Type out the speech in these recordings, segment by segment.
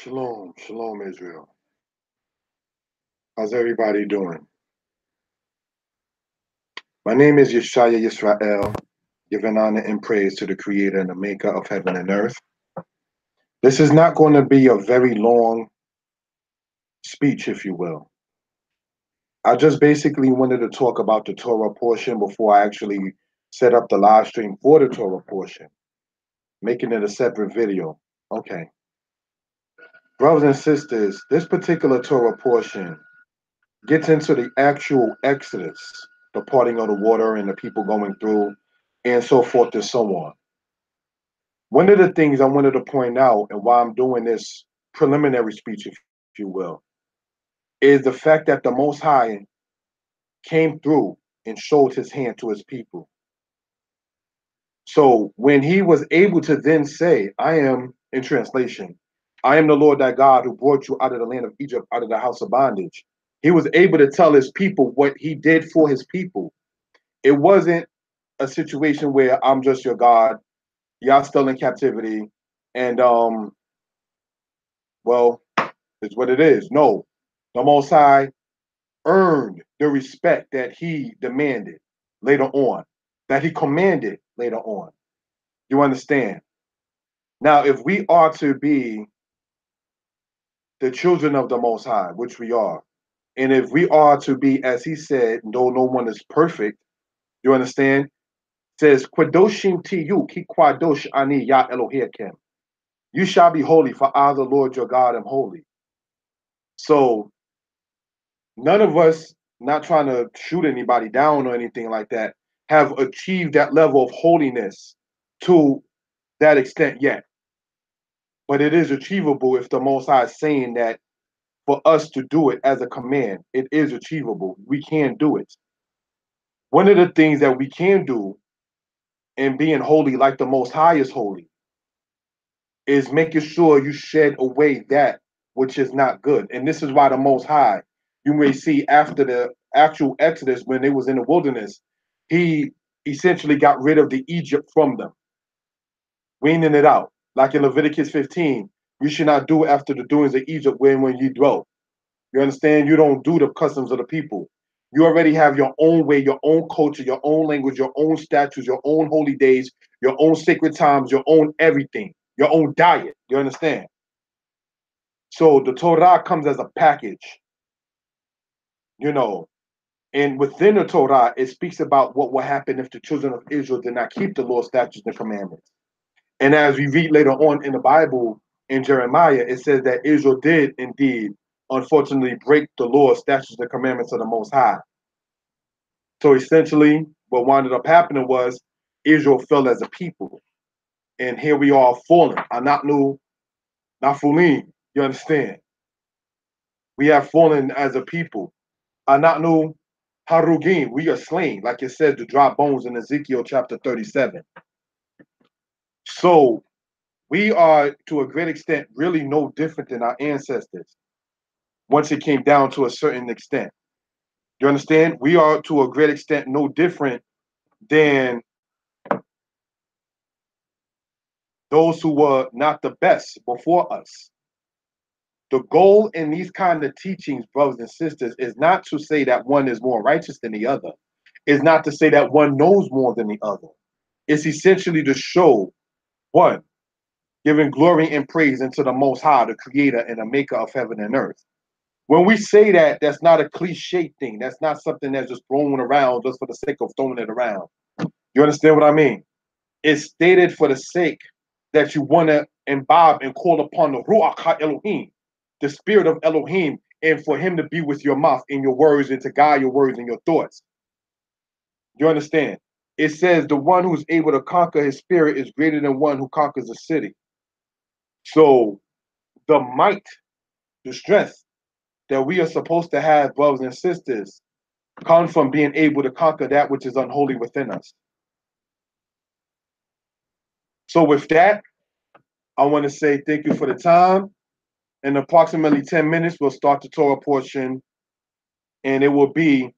Shalom, shalom, Israel. How's everybody doing? My name is Yeshiah Yisrael, giving honor and praise to the Creator and the Maker of heaven and earth. This is not going to be a very long speech, if you will. I just basically wanted to talk about the Torah portion before I actually set up the live stream for the Torah portion, making it a separate video. Okay. Brothers and sisters, this particular Torah portion gets into the actual Exodus, the parting of the water and the people going through, and so forth and so on. One of the things I wanted to point out, and why I'm doing this preliminary speech, if you will, is the fact that the Most High came through and showed his hand to his people. So when he was able to then say, I am, in translation, I am the Lord thy God who brought you out of the land of Egypt, out of the house of bondage, he was able to tell his people what he did for his people. It wasn't a situation where I'm just your God, y'all still in captivity, and well, it's what it is. No, the Most High earned the respect that he demanded later on, that he commanded later on. You understand? Now, if we are to be the children of the Most High, which we are, and if we are to be, as he said, though no one is perfect, you understand? Says, Kwadoshim tiyu ki kwadosh ani ya Elohim. You shall be holy, for I, the Lord your God, am holy. So none of us, not trying to shoot anybody down or anything like that, have achieved that level of holiness to that extent yet. But it is achievable if the Most High is saying that for us to do it as a command. It is achievable. We can do it. One of the things that we can do in being holy like the Most High is holy is making sure you shed away that which is not good. And this is why the Most High, you may see after the actual Exodus, when they was in the wilderness, he essentially got rid of the Egypt from them, weaning it out. Like in Leviticus 15, you should not do after the doings of Egypt when you dwell. You understand? You don't do the customs of the people. You already have your own way, your own culture, your own language, your own statutes, your own holy days, your own sacred times, your own everything, your own diet. You understand? So the Torah comes as a package, you know, and within the Torah, it speaks about what will happen if the children of Israel did not keep the law, statutes, and commandments. And as we read later on in the Bible, in Jeremiah, it says that Israel did indeed, unfortunately, break the law, statutes, and commandments of the Most High. So essentially, what wound up happening was Israel fell as a people. And here we are falling. Anatnu, Nafulim, you understand? We have fallen as a people. Anatnu, Harugim, we are slain, like it says, the dry bones in Ezekiel chapter 37. So we are, to a great extent, really no different than our ancestors once it came down to a certain extent. You understand? We are, to a great extent, no different than those who were not the best before us. The goal in these kind of teachings, brothers and sisters, is not to say that one is more righteous than the other. It's not to say that one knows more than the other. It's essentially to show one, giving glory and praise unto the Most High, the Creator and the Maker of heaven and earth. When we say that, that's not a cliche thing. That's not something that's just thrown around just for the sake of throwing it around. You understand what I mean? It's stated for the sake that you want to imbibe and call upon the Ruach HaElohim, the spirit of Elohim, and for him to be with your mouth in your words and to guide your words and your thoughts. You understand? It says the one who's able to conquer his spirit is greater than one who conquers a city. So the might, the strength that we are supposed to have, brothers and sisters, comes from being able to conquer that which is unholy within us. So with that, I want to say thank you for the time. In approximately 10 minutes, we'll start the Torah portion, and it will be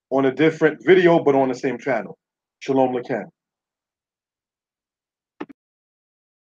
on a different video, but on the same channel. Shalom Lakem.